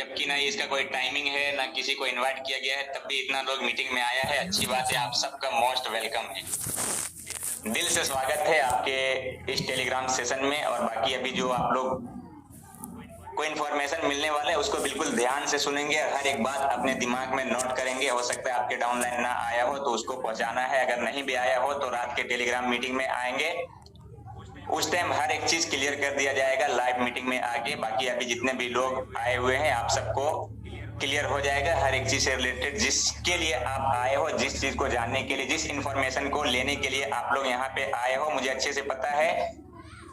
जबकि ना इसका कोई टाइमिंग है ना किसी को इनवाइट किया गया है, तब भी इतना लोग मीटिंग में आया है। अच्छी बात है, आप सबका मोस्ट वेलकम है। दिल से स्वागत है आपके इस टेलीग्राम सेशन में। और बाकी अभी जो आप लोग कोई इन्फॉर्मेशन मिलने वाला है उसको बिल्कुल ध्यान से सुनेंगे, हर एक बात अपने दिमाग में नोट करेंगे। हो सकता है आपके डाउनलाइन ना आया हो तो उसको पहुंचाना है, अगर नहीं भी आया हो तो रात के टेलीग्राम मीटिंग में आएंगे, उस टाइम हर एक चीज क्लियर कर दिया जाएगा लाइव मीटिंग में आके। बाकी अभी जितने भी लोग आए हुए हैं आप सबको क्लियर हो जाएगा हर एक चीज से रिलेटेड, जिसके लिए आप आए हो, जिस चीज को जानने के लिए, जिस इंफॉर्मेशन को लेने के लिए आप लोग यहाँ पे आए हो, मुझे अच्छे से पता है।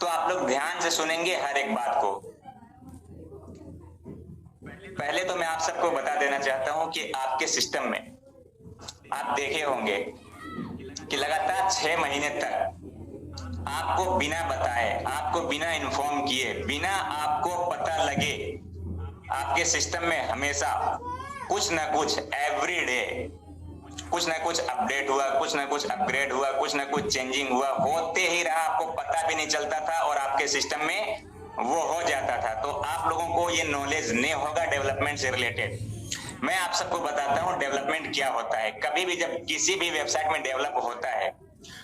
तो आप लोग ध्यान से सुनेंगे हर एक बात को। पहले तो मैं आप सबको बता देना चाहता हूं कि आपके सिस्टम में आप देखे होंगे कि लगातार 6 महीने तक आपको बिना बताए, आपको बिना इन्फॉर्म किए, बिना आपको पता लगे, आपके सिस्टम में हमेशा कुछ ना कुछ एवरी डे कुछ ना कुछ अपडेट हुआ, कुछ ना कुछ अपग्रेड हुआ, कुछ ना कुछ चेंजिंग हुआ, होते ही रहा, आपको पता भी नहीं चलता था और आपके सिस्टम में वो हो जाता था। तो आप लोगों को ये नॉलेज नहीं होगा डेवलपमेंट से रिलेटेड। मैं आप सबको बताता हूं डेवलपमेंट क्या होता है। कभी भी जब किसी भी वेबसाइट में डेवलप होता है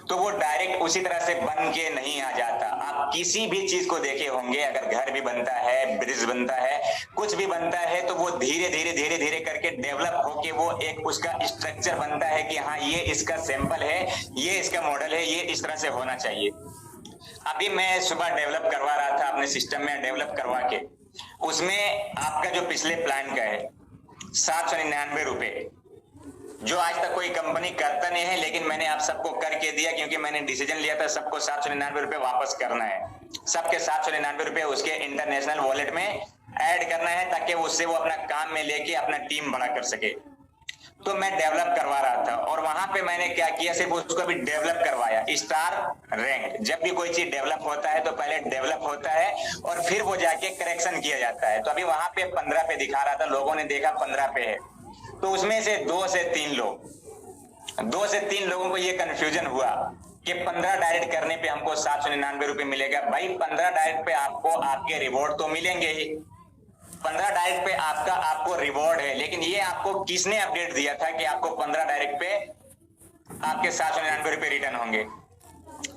तो वो डायरेक्ट उसी तरह से बन के नहीं आ जाता। आप किसी भी चीज को देखे होंगे, अगर घर भी बनता है, ब्रिज बनता है, कुछ भी बनता है, तो वो धीरे धीरे धीरे धीरे करके डेवलप होके वो एक उसका स्ट्रक्चर बनता है कि हाँ ये इसका सैंपल है, ये इसका मॉडल है, ये इस तरह से होना चाहिए। अभी मैं सुबह डेवलप करवा रहा था अपने सिस्टम में, डेवलप करवा के उसमें आपका जो पिछले प्लान का है 799 रुपए, जो आज तक कोई कंपनी करता नहीं है, लेकिन मैंने आप सबको करके दिया क्योंकि मैंने डिसीजन लिया था सबको 799 रुपए वापस करना है। सबके 799 रुपए उसके इंटरनेशनल वॉलेट में ऐड करना है ताकि उससे वो अपना काम में लेके अपना टीम बड़ा कर सके। तो मैं डेवलप करवा रहा था और वहां पे मैंने क्या किया, सिर्फ उसको भी डेवलप करवाया, स्टार रैंक। जब भी कोई चीज डेवलप होता है तो पहले डेवलप होता है और फिर वो जाके करेक्शन किया जाता है। तो अभी वहां पे 15 पे दिखा रहा था, लोगों ने देखा 15 पे है, तो उसमें से 2 से 3 लोगों को ये कंफ्यूजन हुआ कि 15 डायरेक्ट करने पे हमको 799 रुपए मिलेगा। भाई 15 डायरेक्ट पे आपको आपके रिवॉर्ड तो मिलेंगे ही, 15 डायरेक्ट पे आपको रिवॉर्ड है, लेकिन ये आपको किसने अपडेट दिया था कि आपको 15 डायरेक्ट पे आपके 799 रुपए रिटर्न होंगे?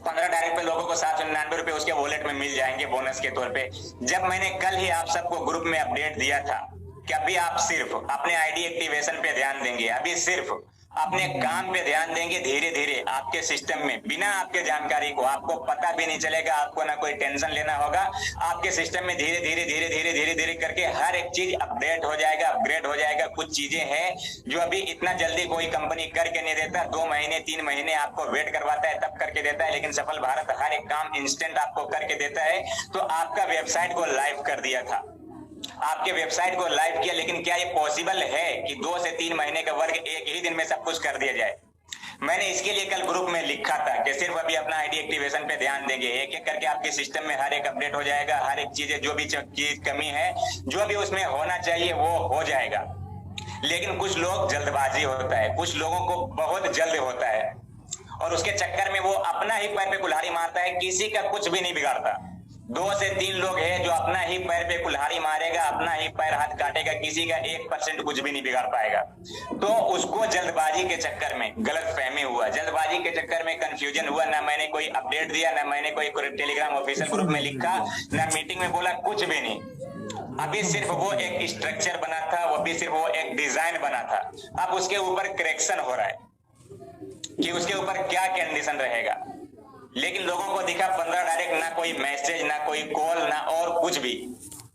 15 डायरेक्ट पे लोगों को 799 रुपए उसके वॉलेट में मिल जाएंगे बोनस के तौर पे। जब मैंने कल ही आप सबको ग्रुप में अपडेट दिया था कि अभी आप सिर्फ अपने आईडी एक्टिवेशन पे ध्यान देंगे, अभी सिर्फ अपने काम पे ध्यान देंगे, धीरे धीरे आपके सिस्टम में बिना आपके जानकारी को, आपको पता भी नहीं चलेगा, आपको ना कोई टेंशन लेना होगा, आपके सिस्टम में धीरे धीरे धीरे धीरे धीरे धीरे करके हर एक चीज अपडेट हो जाएगा, अपग्रेड हो जाएगा। कुछ चीजें हैं जो अभी इतना जल्दी कोई कंपनी करके नहीं देता, 2 महीने 3 महीने आपको वेट करवाता है तब करके देता है, लेकिन सफल भारत हर एक काम इंस्टेंट आपको करके देता है। तो आपका वेबसाइट को लाइव कर दिया था, आपके वेबसाइट को लाइव किया, लेकिन क्या ये पॉसिबल है कि 2 से 3 महीने का वर्क एक ही दिन में सब कुछ कर दिया जाए? मैंने इसके लिए कल ग्रुप में लिखा था कि सिर्फ अभी अपना आईडी एक्टिवेशन पे ध्यान देंगे, एक एक करके आपके सिस्टम में हर एक अपडेट हो जाएगा, हर एक चीजें जो भी चीज कमी है, जो भी उसमें होना चाहिए वो हो जाएगा। लेकिन कुछ लोग जल्दबाजी होता है, कुछ लोगों को बहुत जल्द होता है और उसके चक्कर में वो अपना ही पैर पे कुल्हाड़ी मारता है, किसी का कुछ भी नहीं बिगाड़ता। 2 से 3 लोग हैं जो अपना ही पैर पे कुल्हाड़ी मारेगा, अपना ही पैर हाथ काटेगा, किसी का 1% कुछ भी नहीं बिगाड़ पाएगा। तो उसको जल्दबाजी के चक्कर में गलत फहमी हुआ, जल्दबाजी के चक्कर में कंफ्यूजन हुआ। ना मैंने कोई अपडेट दिया, ना मैंने कोई टेलीग्राम ऑफिशियल ग्रुप में लिखा, ना मीटिंग में बोला, कुछ भी नहीं। अभी सिर्फ वो एक स्ट्रक्चर बना था, वो भी सिर्फ वो एक डिजाइन बना था। अब उसके ऊपर करेक्शन हो रहा है कि उसके ऊपर क्या कंडीशन रहेगा। लेकिन लोगों को दिखा 15 डायरेक्ट, ना कोई मैसेज, ना कोई कॉल, ना और कुछ भी।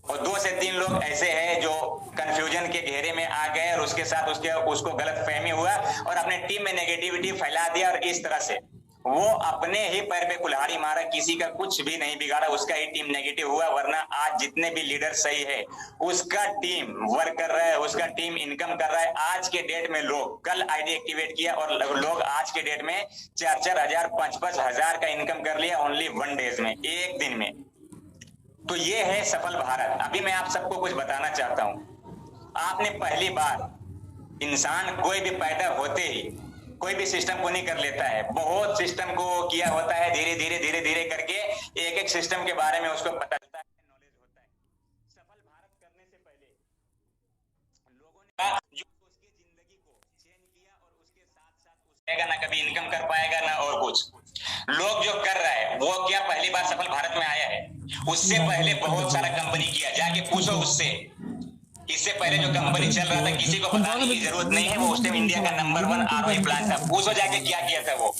और 2 से 3 लोग ऐसे हैं जो कंफ्यूजन के घेरे में आ गए और उसके साथ उसको गलत फहमी हुआ और अपने टीम में नेगेटिविटी फैला दिया और इस तरह से वो अपने ही पैर पे कुल्हाड़ी मारा, किसी का कुछ भी नहीं बिगाड़ा, उसका ही टीम नेगेटिव हुआ। वरना आज जितने भी लीडर सही है, उसका टीम वर्क कर रहा है, उसका टीम इनकम कर रहा है। आज के डेट में लोग कल आईडी एक्टिवेट किया और लोग आज के डेट में 4-4 हजार 5-5 हजार का इनकम कर लिया ओनली 1 डेज में, एक दिन में। तो ये है सफल भारत। अभी मैं आप सबको कुछ बताना चाहता हूं। आपने पहली बार, इंसान कोई भी पैदा होते ही कोई भी सिस्टम को नहीं कर लेता है, बहुत सिस्टम को किया होता है, धीरे धीरे धीरे धीरे करके एक एक सिस्टम के बारे में उसको पता चलता है, नॉलेज होता है। सफल भारत करने से पहले पाएगा, ना कभी इनकम कर पाएगा, ना और कुछ। लोग जो कर रहा है वो क्या पहली बार सफल भारत में आया है? उससे पहले बहुत सारा कंपनी किया, जाके पूछो उससे। इससे पहले जो कंपनी चल रहा था किसी को बताने की जरूरत नहीं है, वो उस टाइम इंडिया का नंबर 1 आरओई प्लान था। पूछो जाके क्या किया था वो।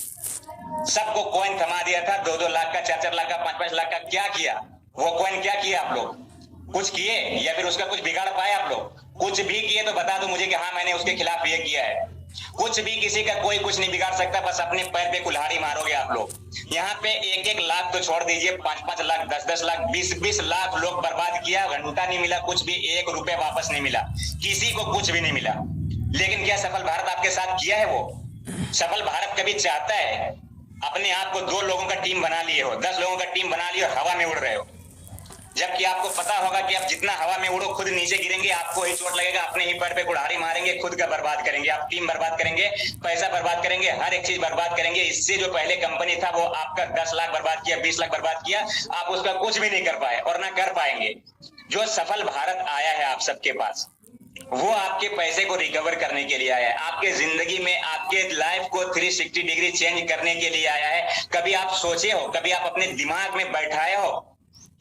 सबको कॉइन थमा दिया था, 2-2 लाख का, 4-4 लाख का, 5-5 लाख का। क्या किया वो कॉइन? क्या किया आप लोग? कुछ किए या फिर उसका कुछ बिगाड़ पाए आप लोग? कुछ भी किए तो बता दो मुझे कि हाँ मैंने उसके खिलाफ ये किया है। कुछ भी किसी का कोई कुछ नहीं बिगाड़ सकता, बस अपने पैर पे कुल्हाड़ी मारोगे आप लोग। यहाँ पे 1-1 लाख तो छोड़ दीजिए, 5-5 लाख, 10-10 लाख, 20-20 लाख लोग बर्बाद किया, घंटा नहीं मिला, कुछ भी 1 रुपए वापस नहीं मिला, किसी को कुछ भी नहीं मिला। लेकिन क्या सफल भारत आपके साथ किया है वो? सफल भारत कभी चाहता है अपने आप को 2 लोगों का टीम बना लिए हो, 10 लोगों का टीम बना लिए और हवा में उड़ रहे हो, जबकि आपको पता होगा कि आप जितना हवा में उड़ो खुद नीचे गिरेंगे, आपको ही चोट लगेगा, अपने ही पैर पे कुल्हाड़ी मारेंगे, खुद का बर्बाद करेंगे, आप टीम बर्बाद करेंगे, पैसा बर्बाद करेंगे, हर एक चीज बर्बाद करेंगे। इससे जो पहले कंपनी था वो आपका 10 लाख बर्बाद किया, 20 लाख बर्बाद किया, आप उसका कुछ भी नहीं कर पाए और ना कर पाएंगे। जो सफल भारत आया है आप सबके पास, वो आपके पैसे को रिकवर करने के लिए आया है, आपके जिंदगी में आपके लाइफ को 360 डिग्री चेंज करने के लिए आया है। कभी आप सोचे हो, कभी आप अपने दिमाग में बैठाए हो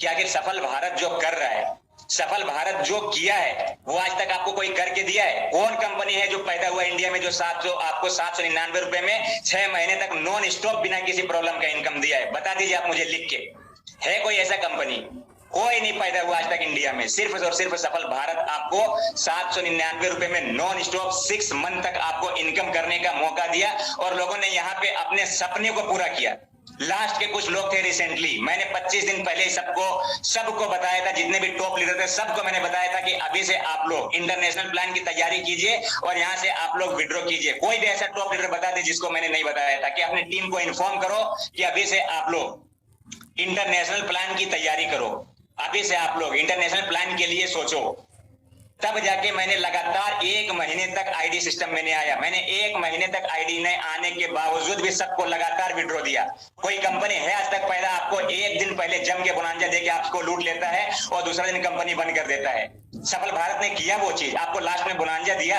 कि आखिर सफल भारत जो कर रहा है, सफल भारत जो किया है, वो आज तक आपको कोई करके दिया है? कौन कंपनी है जो पैदा हुआ इंडिया में जो आपको 799 रुपए में 6 महीने तक नॉन स्टॉप बिना किसी प्रॉब्लम का इनकम दिया है? बता दीजिए आप मुझे लिख के। है कोई ऐसा कंपनी? कोई नहीं पैदा हुआ आज तक इंडिया में। सिर्फ और सिर्फ सफल भारत आपको 799 रुपए में नॉन स्टॉप 6 मंथ तक आपको इनकम करने का मौका दिया और लोगों ने यहाँ पे अपने सपने को पूरा किया। लास्ट के कुछ लोग थे रिसेंटली, मैंने 25 दिन पहले सबको बताया था, जितने भी टॉप लीडर थे सबको मैंने बताया था कि अभी से आप लोग इंटरनेशनल प्लान की तैयारी कीजिए और यहां से आप लोग विड्रॉ कीजिए। कोई भी ऐसा टॉप लीडर बता दे जिसको मैंने नहीं बताया था कि अपनी टीम को इन्फॉर्म करो कि अभी से आप लोग इंटरनेशनल प्लान की तैयारी करो, अभी से आप लोग इंटरनेशनल प्लान के लिए सोचो। तब जाके मैंने लगातार 1 महीने तक आईडी सिस्टम में नहीं आया। मैंने 1 महीने तक आईडी नहीं आने के बावजूद भी सबको लगातार विड्रॉ दिया। कोई कंपनी है आज तक पैदा आपको 1 दिन पहले जम के बोनांजा देके आपको लूट लेता है और दूसरा दिन कंपनी बंद कर देता है? सफल भारत ने किया वो चीज, आपको लास्ट में बोनांजा दिया,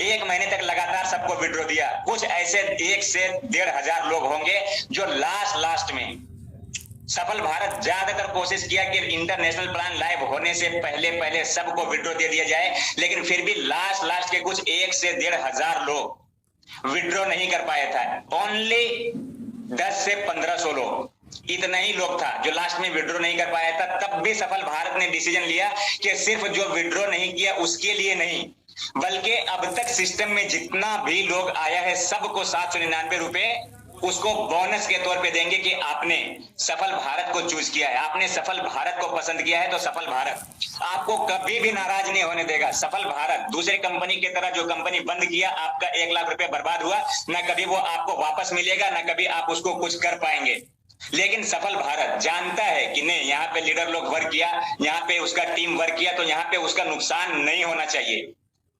1 महीने तक लगातार सबको विड्रॉ दिया। कुछ ऐसे 1 से 1,500 लोग होंगे जो लास्ट में सफल भारत ज्यादातर कोशिश किया कि इंटरनेशनल प्लान लाइव होने से पहले सबको विड्रॉ दे दिया जाए, लेकिन फिर भी लास्ट के कुछ 1 से 1,500 लोग विड्रॉ नहीं कर पाया था। ओनली 10 से 1500 लोग, इतना ही लोग था जो लास्ट में विड्रॉ नहीं कर पाया था। तब भी सफल भारत ने डिसीजन लिया कि सिर्फ जो विड्रॉ नहीं किया उसके लिए नहीं, बल्कि अब तक सिस्टम में जितना भी लोग आया है सबको 799 रुपए उसको बोनस के तौर पे देंगे कि आपने सफल भारत को चूज किया है, आपने सफल भारत को पसंद किया है, तो सफल भारत आपको कभी भी नाराज नहीं होने देगा। सफल भारत दूसरे कंपनी की तरह, जो कंपनी बंद किया आपका 1 लाख रुपए बर्बाद हुआ, ना कभी वो आपको वापस मिलेगा, ना कभी आप उसको कुछ कर पाएंगे। लेकिन सफल भारत जानता है कि नहीं, यहाँ पे लीडर लोग वर्क किया, यहाँ पे उसका टीम वर्क किया, तो यहाँ पे उसका नुकसान नहीं होना चाहिए।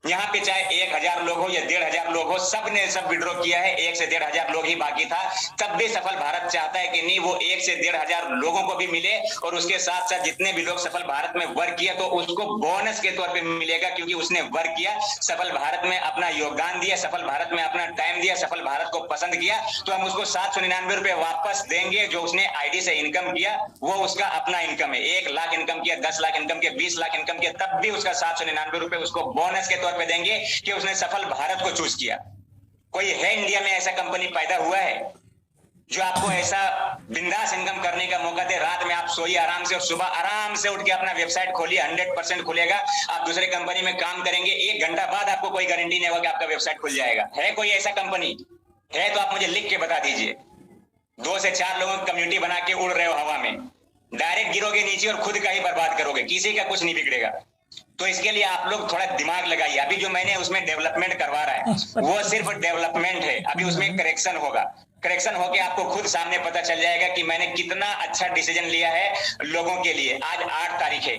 यहाँ पे चाहे 1,000 लोग हो या 1,500 लोग हो, सबने सब विड्रॉ किया है, 1 से 1,500 लोग ही बाकी था। तब भी सफल भारत चाहता है कि नहीं, वो 1 से 1,500 लोगों को भी मिले और उसके साथ साथ जितने भी लोग सफल भारत में वर्क किया तो उसको बोनस के तौर पे मिलेगा, क्योंकि उसने वर्क किया, सफल भारत में अपना योगदान दिया, सफल भारत में अपना टाइम दिया, सफल भारत को पसंद किया, तो हम उसको 799 रुपए वापस देंगे। जो उसने आईडी से इनकम किया वो उसका अपना इनकम है। 1 लाख इनकम किया, 10 लाख इनकम किया, 20 लाख इनकम किया, तब भी उसका 799 रुपए उसको बोनस के तौर पे देंगे कि उसने सफल भारत को चूज किया। कोई है इंडिया में ऐसा कंपनी पैदा हुआ है जो आपको ऐसा बिंदास इनकम करने का मौका दे? रात में आप सोइए आराम से और सुबह आराम से उठ के अपना वेबसाइट खोलिए, 100% खुलेगा। आप दूसरे कंपनी में काम करेंगे, 1 घंटा बाद आपको कोई गारंटी नहीं होगा कि आपका वेबसाइट खुल जाएगा। है कोई ऐसा कंपनी? है तो आप मुझे लिख के बता दीजिए। 2 से 4 लोगों की कम्युनिटी बना के उड़ रहे हो हवा में, डायरेक्ट गिरोगे नीचे और खुद का ही बर्बाद करोगे, किसी का कुछ नहीं बिगड़ेगा। तो इसके लिए आप लोग थोड़ा दिमाग लगाइए। अभी जो मैंने उसमें डेवलपमेंट करवा रहा है वो सिर्फ डेवलपमेंट है, अभी उसमें करेक्शन होगा। करेक्शन होके आपको खुद सामने पता चल जाएगा कि मैंने कितना अच्छा डिसीजन लिया है लोगों के लिए। आज 8 तारीख है,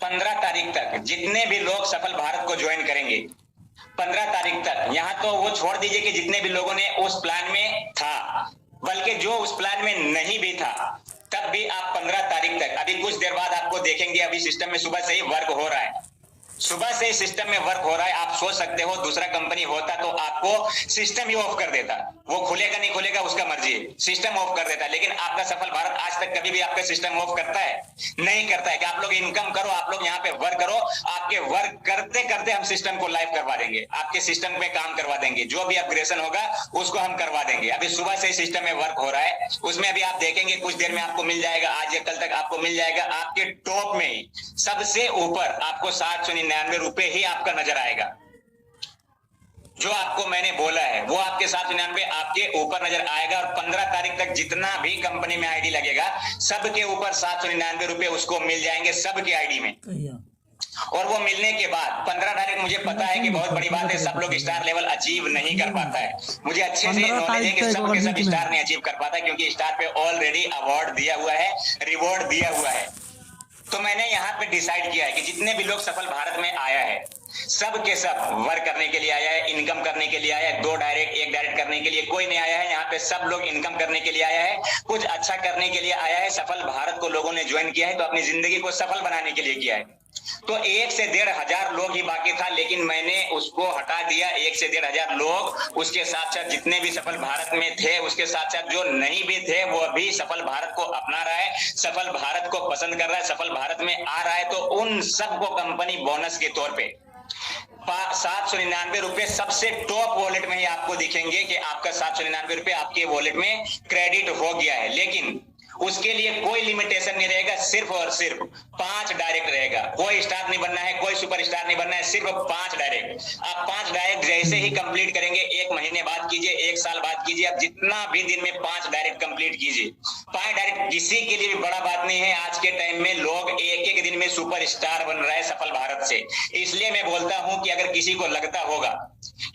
15 तारीख तक जितने भी लोग सफल भारत को ज्वाइन करेंगे, 15 तारीख तक, यहां तो वो छोड़ दीजिए कि जितने भी लोगों ने उस प्लान में था, बल्कि जो उस प्लान में नहीं भी था, तब भी आप 15 तारीख तक, अभी कुछ देर बाद आपको देखेंगे, अभी सिस्टम में सुबह से ही वर्क हो रहा है, सुबह से सिस्टम में वर्क हो रहा है। आप सोच सकते हो दूसरा कंपनी होता तो आपको सिस्टम ही ऑफ कर देता, वो खुलेगा नहीं खुलेगा उसका मर्जी है, सिस्टम ऑफ कर देता। लेकिन आपका सफल भारत आज तक कभी भी आपका सिस्टम ऑफ करता है? नहीं करता है कि आप लोग इनकम करो, आप लोग यहाँ पे वर्क करो, आपके वर्क करते करते हम सिस्टम को लाइव करवा देंगे, आपके सिस्टम में काम करवा देंगे, जो भी अपग्रेडेशन होगा उसको हम करवा देंगे। अभी सुबह से सिस्टम में वर्क हो रहा है, उसमें अभी आप देखेंगे कुछ देर में आपको मिल जाएगा, आज या कल तक आपको मिल जाएगा। आपके टॉप में ही सबसे ऊपर आपको 799 रुपए ही आपका नजर आएगा। जो आपको मैंने बोला है वो आपके 799 आपके ऊपर नजर आएगा। और 15 तारीख तक जितना भी कंपनी में आईडी लगेगा सबके ऊपर 799 रुपए उसको मिल जाएंगे, सबके आईडी में। और वो मिलने के बाद 15 तारीख, मुझे पता है कि बहुत बड़ी बात है, सब लोग स्टार लेवल अचीव नहीं कर पाता है, मुझे अच्छे से नॉलेज है कि सब के सब स्टार नहीं अचीव कर पाता है, क्योंकि स्टार पे ऑलरेडी अवार्ड दिया हुआ है, रिवॉर्ड दिया हुआ है। तो मैंने यहाँ पे डिसाइड किया है कि जितने भी लोग सफल भारत में आया है सब के सब वर्क करने के लिए आया है, इनकम करने के लिए आया है, 2 डायरेक्ट 1 डायरेक्ट करने के लिए कोई नहीं आया है। यहाँ पे सब लोग इनकम करने के लिए आया है, कुछ अच्छा करने के लिए आया है। सफल भारत को लोगों ने ज्वाइन किया है तो अपनी जिंदगी को सफल बनाने के लिए किया है। तो 1 से 1,500 लोग ही बाकी था, लेकिन मैंने उसको हटा दिया। 1 से 1,500 लोग, उसके साथ साथ जितने भी सफल भारत में थे, उसके साथ साथ जो नहीं भी थे वो भी सफल भारत को अपना रहा है, सफल भारत को पसंद कर रहा है, सफल भारत में आ रहा है। तो उन सबको कंपनी बोनस के तौर पे 799 रुपए सबसे टॉप वॉलेट में ही आपको दिखेंगे कि आपका 799 रुपए आपके वॉलेट में क्रेडिट हो गया है। लेकिन उसके लिए कोई लिमिटेशन नहीं रहेगा, सिर्फ और सिर्फ 5 डायरेक्ट रहेगा। कोई स्टार नहीं बनना है, कोई सुपर स्टार नहीं बनना है, सिर्फ 5 डायरेक्ट। आप 5 डायरेक्ट जैसे ही कंप्लीट करेंगे, 1 महीने बाद कीजिए, 1 साल बाद कीजिए, आप जितना भी दिन में 5 डायरेक्ट कंप्लीट कीजिए। 5 डायरेक्ट किसी के लिए भी बड़ा बात नहीं है। आज के टाइम में लोग एक दिन में सुपर स्टार बन रहा है सफल भारत से। इसलिए मैं बोलता हूं कि अगर किसी को लगता होगा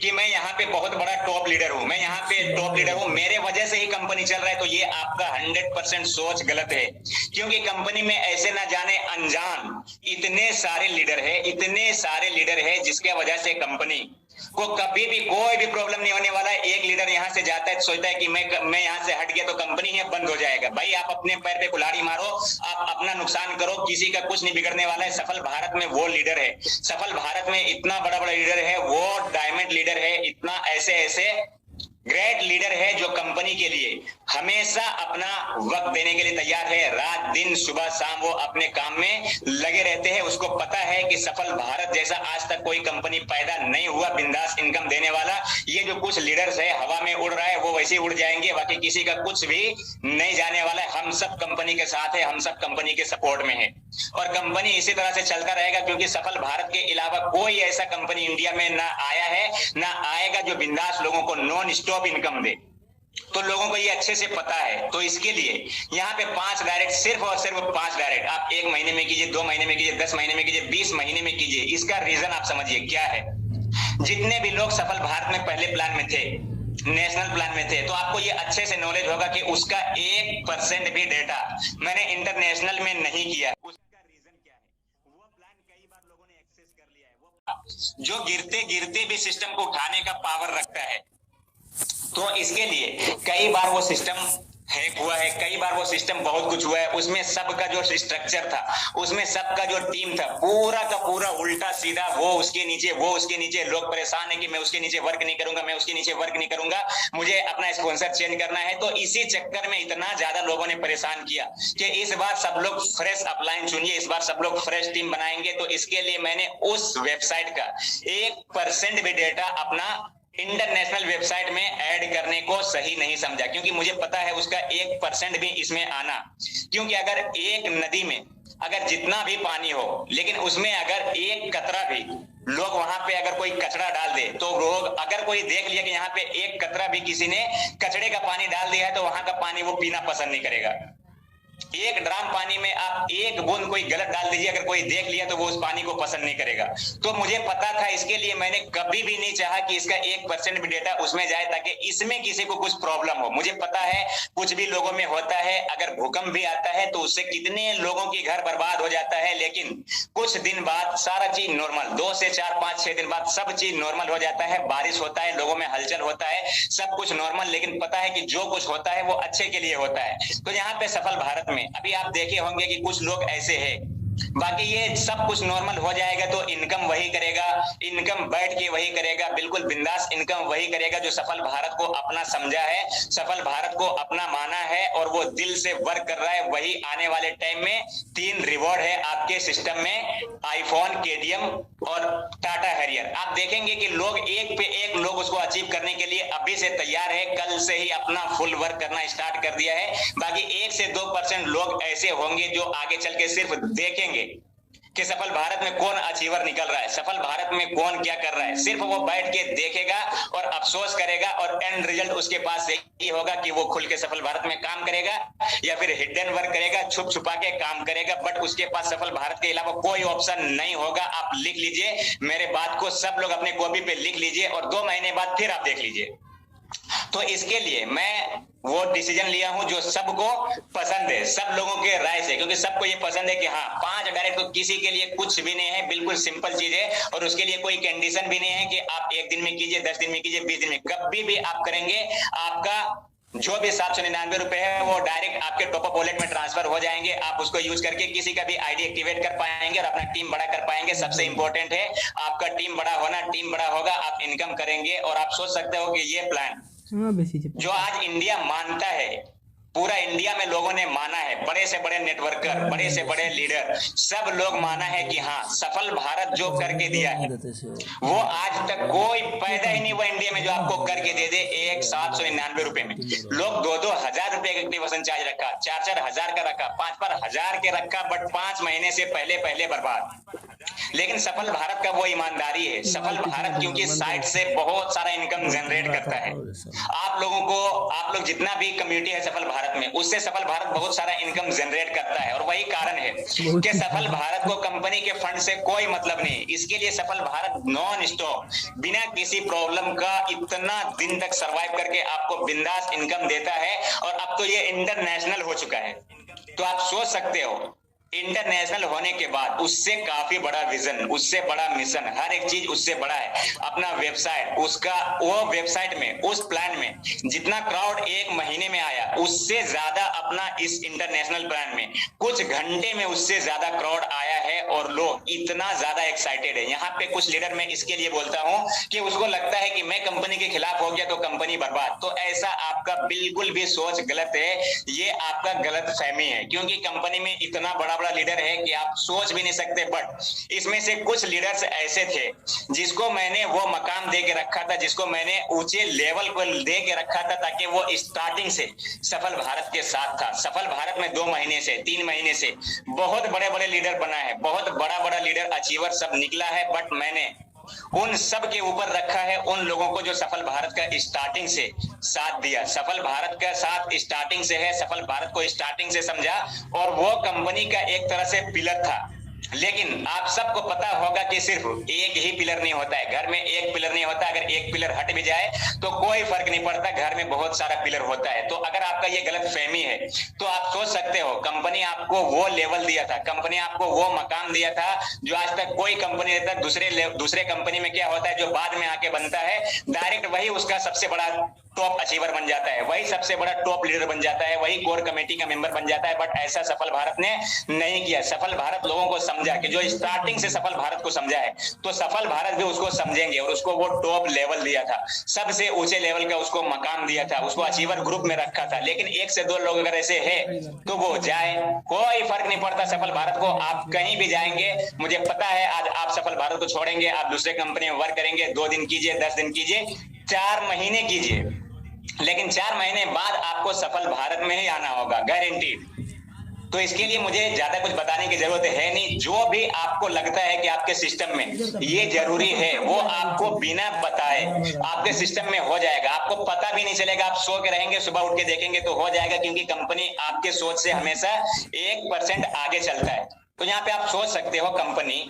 कि मैं यहाँ पे बहुत बड़ा टॉप लीडर हूं, मैं यहाँ पे टॉप लीडर हूं, मेरे वजह से ही कंपनी चल रहा है, तो ये आपका 100% सोच गलत है। क्योंकि कंपनी में ऐसे ना जाने अनजान इतने सारे लीडर है, इतने सारे लीडर है जिसके वजह से कंपनी को कभी भी कोई भी प्रॉब्लम नहीं होने वाला है। एक लीडर यहाँ से जाता है, सोचता है कि मैं यहाँ से हट गया तो कंपनी है बंद हो जाएगा। भाई आप अपने पैर पे कुल्हाड़ी मारो, आप अपना नुकसान करो, किसी का कुछ नहीं बिगड़ने वाला है। सफल भारत में वो लीडर है, सफल भारत में इतना बड़ा बड़ा लीडर है, वो डायमंड लीडर है, इतना ऐसे ऐसे ग्रेट लीडर है जो कंपनी के लिए हमेशा अपना वक्त देने के लिए तैयार है। रात दिन सुबह शाम वो अपने काम में लगे रहते हैं। उसको पता है कि सफल भारत जैसा आज तक कोई कंपनी पैदा नहीं हुआ बिंदास इनकम देने वाला। ये जो कुछ लीडर्स है हवा में उड़ रहा है वो वैसे ही उड़ जाएंगे, बाकी किसी का कुछ भी नहीं जाने वाला है। हम सब कंपनी के साथ है, हम सब कंपनी के सपोर्ट में है और कंपनी इसी तरह से चलता रहेगा, क्योंकि सफल भारत के अलावा कोई ऐसा कंपनी इंडिया में ना आया है ना आएगा जो बिंदास लोगों को नॉन स्टॉप इनकम दे। तो लोगों को ये अच्छे से पता है। तो इसके लिए यहाँ पे 5 डायरेक्ट, सिर्फ और सिर्फ 5 डायरेक्ट आप 1 महीने में कीजिए, 2 महीने में कीजिए, 10 महीने में कीजिए, 20 महीने में कीजिए। इसका रीजन आप समझिए क्या है। जितने भी लोग सफल भारत में पहले प्लान में थे, नेशनल प्लान में थे, तो आपको ये अच्छे से नॉलेज होगा कि उसका 1% भी डेटा मैंने इंटरनेशनल में नहीं किया। उसका रीजन क्या है? वो प्लान कई बार लोगों ने एक्सेस कर लिया है, वो जो गिरते गिरते भी सिस्टम को उठाने का पावर रखता है। तो इसके लिए कई बार वो सिस्टम हैक हुआ है, कई बार वो सिस्टम बहुत कुछ हुआ है। उसमें सबका जो स्ट्रक्चर था, उसमें सबका जो टीम था, पूरा का पूरा उल्टा सीधा, वो उसके नीचे, वो उसके नीचे। लोग परेशान है कि मैं उसके नीचे वर्क नहीं करूंगा, मैं उसके नीचे वर्क नहीं करूंगा, मुझे अपना स्पॉन्सर चेंज करना है। तो इसी चक्कर में इतना ज्यादा लोगों ने परेशान किया कि इस बार सब लोग फ्रेश अपलाइन चुनिए, इस बार सब लोग फ्रेश टीम बनाएंगे। तो इसके लिए मैंने उस वेबसाइट का 1% भी डेटा अपना इंटरनेशनल वेबसाइट में ऐड करने को सही नहीं समझा, क्योंकि मुझे पता है उसका 1% भी इसमें आना। क्योंकि अगर एक नदी में अगर जितना भी पानी हो, लेकिन उसमें अगर एक कतरा भी लोग वहां पे अगर कोई कचरा डाल दे, तो लोग अगर कोई देख लिया कि यहाँ पे एक कतरा भी किसी ने कचरे का पानी डाल दिया है, तो वहां का पानी वो पीना पसंद नहीं करेगा। एक ड्राम पानी में आप एक बूंद कोई गलत डाल दीजिए, अगर कोई देख लिया तो वो उस पानी को पसंद नहीं करेगा। तो मुझे पता था, इसके लिए मैंने कभी भी नहीं चाहा कि इसका 1% भी डेटा उसमें जाए, ताकि इसमें किसी को कुछ प्रॉब्लम हो। मुझे पता है कुछ भी लोगों में होता है, अगर भूकंप भी आता है तो उससे कितने लोगों की घर बर्बाद हो जाता है, लेकिन कुछ दिन बाद सारा चीज नॉर्मल, 2 से 4, 5, 6 दिन बाद सब चीज नॉर्मल हो जाता है। बारिश होता है, लोगों में हलचल होता है, सब कुछ नॉर्मल। लेकिन पता है कि जो कुछ होता है वो अच्छे के लिए होता है। तो यहाँ पे सफल भारत में अभी आप देखे होंगे कि कुछ लोग ऐसे हैं बाकी ये सब कुछ नॉर्मल हो जाएगा तो इनकम वही करेगा, इनकम बैठ के वही करेगा, बिल्कुल बिंदास इनकम वही करेगा जो सफल भारत को अपना समझा है, सफल भारत को अपना माना है और वो दिल से वर्क कर रहा है। वही आने वाले टाइम में 3 रिवॉर्ड है आपके सिस्टम में, आईफोन, केटीएम और टाटा हैरियर। आप देखेंगे कि लोग एक पे एक लोग उसको अचीव करने के लिए अभी से तैयार है, कल से ही अपना फुल वर्क करना स्टार्ट कर दिया है। बाकी 1 से 2% लोग ऐसे होंगे जो आगे चल के सिर्फ देखेंगे कि सफल भारत में कौन अचीवर निकल रहा है, सफल भारत में कौन क्या कर रहा है, सिर्फ वो बैठ के देखेगा और अफसोस करेगा और एंड रिजल्ट उसके पास यही होगा कि वो खुल के सफल भारत में काम करेगा या फिर हिडन वर्क करेगा, छुप छुपा के काम करेगा, बट उसके पास सफल भारत के अलावा कोई ऑप्शन नहीं होगा। आप लिख लीजिए मेरे बात को, सब लोग अपने कॉपी पे लिख लीजिए और 2 महीने बाद फिर आप देख लीजिए। तो इसके लिए मैं वो डिसीजन लिया हूं जो सबको पसंद है, सब लोगों के राय से, क्योंकि सबको ये पसंद है कि हाँ 5 डायरेक्ट तो किसी के लिए कुछ भी नहीं है, बिल्कुल सिंपल चीज है और उसके लिए कोई कंडीशन भी नहीं है कि आप 1 दिन में कीजिए, 10 दिन में कीजिए, 20 दिन में, कभी भी आप करेंगे आपका जो भी 799 रुपए है वो डायरेक्ट आपके टॉप अप वॉलेट में ट्रांसफर हो जाएंगे। आप उसको यूज करके किसी का भी आईडी एक्टिवेट कर पाएंगे और अपना टीम बड़ा कर पाएंगे। सबसे इंपॉर्टेंट है आपका टीम बड़ा होना, टीम बड़ा होगा आप इनकम करेंगे। और आप सोच सकते हो कि ये प्लान जो आज इंडिया मानता है, पूरा इंडिया में लोगों ने माना है, बड़े से बड़े नेटवर्कर, बड़े से बड़े लीडर, सब लोग माना है कि हाँ सफल भारत जो करके दिया है वो आज तक कोई पैदा ही नहीं हुआ इंडिया में जो आपको करके दे दे 799 रुपए में। लोग 2-2 हजार रुपए का एक्टिवेशन चार्ज रखा, 4-4 हजार का रखा, 5-5 हजार के रखा, बट 5 महीने से पहले बर्बाद। लेकिन सफल भारत का वो ईमानदारी है, सफल भारत क्योंकि साइट से बहुत सारा इनकम जनरेट करता है। आप लोग जितना भी कम्युनिटी है सफल भारत में, उससे सफल भारत बहुत सारा इनकम जनरेट करता है। और वही कारण है कि सफल भारत को कंपनी के फंड से कोई मतलब नहीं। इसके लिए सफल भारत नॉन स्टॉप बिना किसी प्रॉब्लम का इतना दिन तक सरवाइव करके आपको बिंदास इनकम देता है। और अब तो ये इंटरनेशनल हो चुका है, तो आप सोच सकते हो इंटरनेशनल होने के बाद उससे काफी बड़ा विजन, उससे बड़ा मिशन, हर एक चीज उससे बड़ा है। अपना वेबसाइट, उसका वो वेबसाइट में, उस प्लान में जितना क्राउड 1 महीने में आया उससे ज्यादा अपना इस इंटरनेशनल प्लान में कुछ घंटे में उससे ज्यादा क्राउड आया है। और लोग इतना ज्यादा एक्साइटेड है। यहाँ पे कुछ लीडर मैं इसके लिए बोलता हूँ कि उसको लगता है कि मैं कंपनी के खिलाफ हो गया तो कंपनी बर्बाद। तो ऐसा आपका बिल्कुल भी सोच गलत है, ये आपका गलत फहमी है। क्योंकि कंपनी में इतना बड़ा लीडर है कि आप सोच भी नहीं सकते। बट इसमें से कुछ लीडर्स ऐसे थे जिसको मैंने वो मकाम दे के रखा था, जिसको मैंने ऊंचे लेवल को दे के रखा था, ताकि वो स्टार्टिंग से सफल भारत के साथ था। सफल भारत में 2 महीने से 3 महीने से बहुत बड़े बड़े लीडर बना है, बहुत बड़ा लीडर अचीवर सब निकला है। बट मैंने उन सब के ऊपर रखा है उन लोगों को जो सफल भारत का स्टार्टिंग से साथ दिया, सफल भारत का साथ स्टार्टिंग से है, सफल भारत को स्टार्टिंग से समझा और वो कंपनी का एक तरह से पिलर था। लेकिन आप सबको पता होगा कि सिर्फ एक ही पिलर नहीं होता है, घर में एक पिलर नहीं होता। अगर एक पिलर हट भी जाए तो कोई फर्क नहीं पड़ता, घर में बहुत सारा पिलर होता है। तो अगर आपका ये गलत फहमी है तो आप सोच सकते हो कंपनी आपको वो लेवल दिया था, कंपनी आपको वो मकाम दिया था जो आज तक कोई कंपनी देता। दूसरे कंपनी में क्या होता है, जो बाद में आके बनता है डायरेक्ट वही उसका सबसे बड़ा टॉप अचीवर बन जाता है, वही सबसे बड़ा टॉप लीडर बन जाता है, वही कोर कमेटी का मेंबर बन जाता है। बट ऐसा सफल भारत ने नहीं किया। सफल भारत लोगों को समझा कि जो स्टार्टिंग से सफल भारत को समझा है तो सफल भारत भी उसको समझेंगे और उसको वो टॉप लेवल दिया था, सबसे ऊंचे लेवल का उसको मकाम दिया था, उसको अचीवर ग्रुप में रखा था। लेकिन 1 से 2 लोग अगर ऐसे है तो वो जाए, कोई फर्क नहीं पड़ता सफल भारत को। आप कहीं भी जाएंगे, मुझे पता है आज आप सफल भारत को छोड़ेंगे, आप दूसरे कंपनी में वर्क करेंगे, 2 दिन कीजिए, 10 दिन कीजिए, 4 महीने कीजिए, लेकिन 4 महीने बाद आपको सफल भारत में ही आना होगा, गारंटीड। तो इसके लिए मुझे ज्यादा कुछ बताने की जरूरत है नहीं। जो भी आपको लगता है कि आपके सिस्टम में ये जरूरी है वो आपको बिना बताए आपके सिस्टम में हो जाएगा। आपको पता भी नहीं चलेगा, आप सो के रहेंगे, सुबह उठ के देखेंगे तो हो जाएगा। क्योंकि कंपनी आपके सोच से हमेशा 1% आगे चलता है। तो यहाँ पे आप सोच सकते हो कंपनी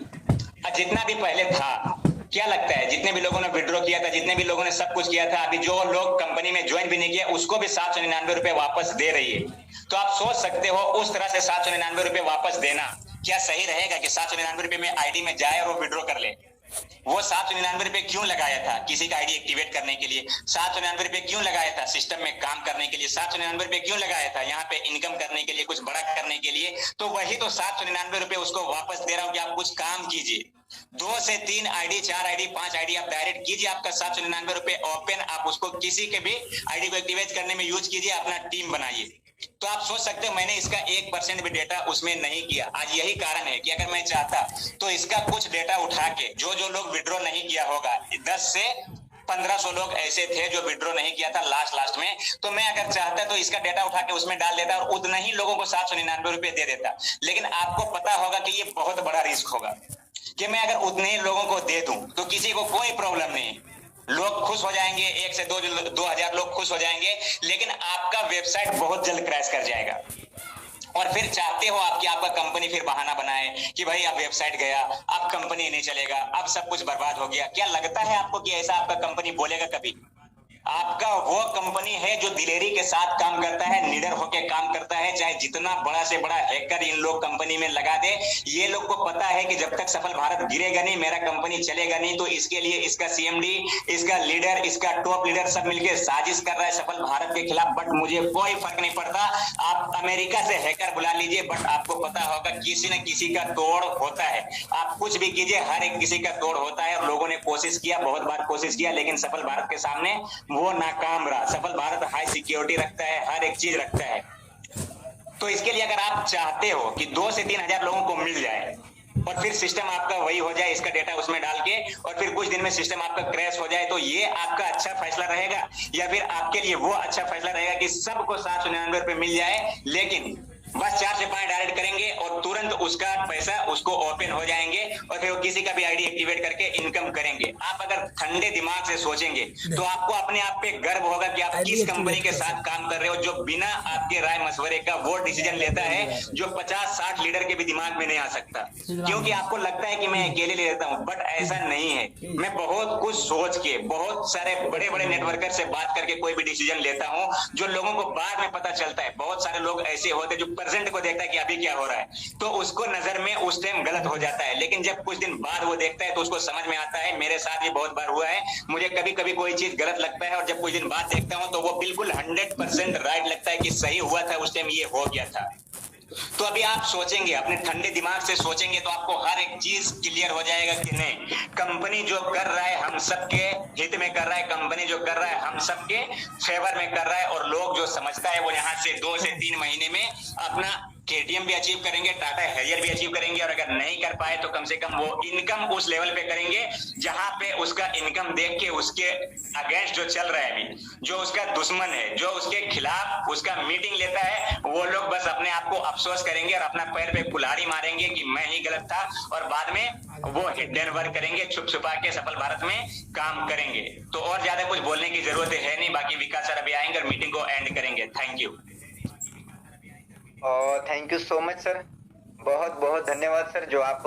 जितना भी पहले था, क्या लगता है जितने भी लोगों ने विड्रॉ किया था, जितने भी लोगों ने सब कुछ किया था, अभी जो लोग कंपनी में ज्वाइन भी नहीं किया उसको भी 799 रुपए वापस दे रही है। तो आप सोच सकते हो उस तरह से 799 रुपए वापस देना क्या सही रहेगा कि 799 रुपए में आईडी में जाए और वो विड्रॉ कर ले? वो 799 रुपए क्यों लगाया था किसी का आईडी एक्टिवेट करने के लिए, 799 रुपए क्यों लगाया था सिस्टम में काम करने के लिए, 799 रुपए क्यों लगाया था यहाँ पे इनकम करने के लिए, कुछ बड़ा करने के लिए। तो वही तो 799 रुपए उसको वापस दे रहा हूँ कि आप कुछ काम कीजिए। 2 से 3 आईडी, 4 आईडी, 5 आईडी आप डायरेक्ट कीजिए, आपका 799 रुपए ओपन, आप उसको किसी के भी आईडी को एक्टिवेट करने में यूज कीजिए, अपना टीम बनाइए। तो आप सोच सकते हो मैंने इसका 1% भी डेटा उसमें नहीं किया। आज यही कारण है कि अगर मैं चाहता तो इसका कुछ डेटा उठा के जो लोग विड्रॉ नहीं किया होगा, 10 से 1500 लोग ऐसे थे जो विड्रॉ नहीं किया था लास्ट में, तो मैं अगर चाहता तो इसका डेटा उठा के उसमें डाल देता और उतना ही लोगों को 799 रुपए दे देता। लेकिन आपको पता होगा कि ये बहुत बड़ा रिस्क होगा कि मैं अगर उतने ही लोगों को दे दूं तो किसी को कोई प्रॉब्लम नहीं, लोग खुश हो जाएंगे, 1 से 2,000 लोग खुश हो जाएंगे, लेकिन आपका वेबसाइट बहुत जल्द क्रैश कर जाएगा। और फिर चाहते हो आप कि आपका कंपनी फिर बहाना बनाए कि भाई अब वेबसाइट गया, अब कंपनी नहीं चलेगा, अब सब कुछ बर्बाद हो गया। क्या लगता है आपको कि ऐसा आपका कंपनी बोलेगा कभी? आपका वो कंपनी है जो दिलेरी के साथ काम करता है, निडर होकर काम करता है, चाहे जितना बड़ा से बड़ा हैकर इन लोग कंपनी में लगा दे। ये लोग को पता है कि जब तक सफल भारत गिरेगा नहीं, मेरा कंपनी चलेगा नहीं। तो इसके लिए इसका सीएमडी, इसका लीडर, इसका टॉप लीडर सब मिलकर साजिश कर रहा है सफल भारत के खिलाफ। बट मुझे कोई फर्क नहीं पड़ता, आप अमेरिका से हैकर बुला लीजिए, बट आपको पता होगा किसी न किसी का तोड़ होता है। आप कुछ भी कीजिए, हर एक किसी का तोड़ होता है। और लोगों ने कोशिश किया, बहुत बार कोशिश किया, लेकिन सफल भारत के सामने वो नाकाम रहा। सफल भारत हाई सिक्योरिटी रखता है, हर एक चीज रखता है। तो इसके लिए अगर आप चाहते हो कि 2 से 3 हजार लोगों को मिल जाए और फिर सिस्टम आपका वही हो जाए, इसका डेटा उसमें डाल के, और फिर कुछ दिन में सिस्टम आपका क्रैश हो जाए, तो ये आपका अच्छा फैसला रहेगा या फिर आपके लिए वो अच्छा फैसला रहेगा कि सबको 799 रुपए मिल जाए, लेकिन बस 4 से 5 डायरेक्ट करेंगे और तुरंत उसका पैसा उसको ओपन हो जाएंगे और फिर वो किसी का भी आईडी एक्टिवेट करके इनकम करेंगे। आप अगर ठंडे दिमाग से सोचेंगे तो आपको अपने आप पे गर्व होगा कि आप किस कंपनी के साथ काम कर रहे हो, जो बिना आपके राय मशवरे का वो डिसीजन लेता है जो 50-60 लीडर के भी दिमाग में नहीं आ सकता। क्योंकि आपको लगता है कि मैं अकेले ले लेता हूँ, बट ऐसा नहीं है। मैं बहुत कुछ सोच के, बहुत सारे बड़े बड़े नेटवर्कर से बात करके कोई भी डिसीजन लेता हूँ, जो लोगों को बाद में पता चलता है। बहुत सारे लोग ऐसे होते जो प्रेजेंट को देखता है कि अभी क्या हो रहा है, तो उसको नजर में उस टाइम गलत हो जाता है, लेकिन जब कुछ दिन बाद वो देखता है तो उसको समझ में आता है। मेरे साथ भी बहुत बार हुआ है, मुझे कभी कभी कोई चीज गलत लगता है और जब कुछ दिन बाद देखता हूं तो वो बिल्कुल 100% राइट लगता है कि सही हुआ था, उस टाइम ये हो गया था। तो अभी आप सोचेंगे, अपने ठंडे दिमाग से सोचेंगे तो आपको हर एक चीज क्लियर हो जाएगा कि नहीं, कंपनी जो कर रहा है हम सबके हित में कर रहा है, कंपनी जो कर रहा है हम सबके फेवर में कर रहा है। और लोग जो समझता है वो यहाँ से 2 से 3 महीने में अपना KTM भी अचीव करेंगे, टाटा हैरियर भी अचीव करेंगे, और अगर नहीं कर पाए तो कम से कम वो इनकम उस लेवल पे करेंगे जहां पे उसका इनकम देख के उसके अगेंस्ट जो चल रहा है अभी, जो उसका दुश्मन है, जो उसके खिलाफ उसका मीटिंग लेता है, वो लोग बस अपने आप को अफसोस करेंगे और अपना पैर पे कुल्हाड़ी मारेंगे कि मैं ही गलत था, और बाद में वो हिडन वर्क करेंगे, छुप छुपा के सफल भारत में काम करेंगे। तो और ज्यादा कुछ बोलने की जरूरत है नहीं, बाकी विकास सर अभी आएंगे और मीटिंग को एंड करेंगे। Thank you. Thank you so much sir, बहुत बहुत धन्यवाद सर, जो आप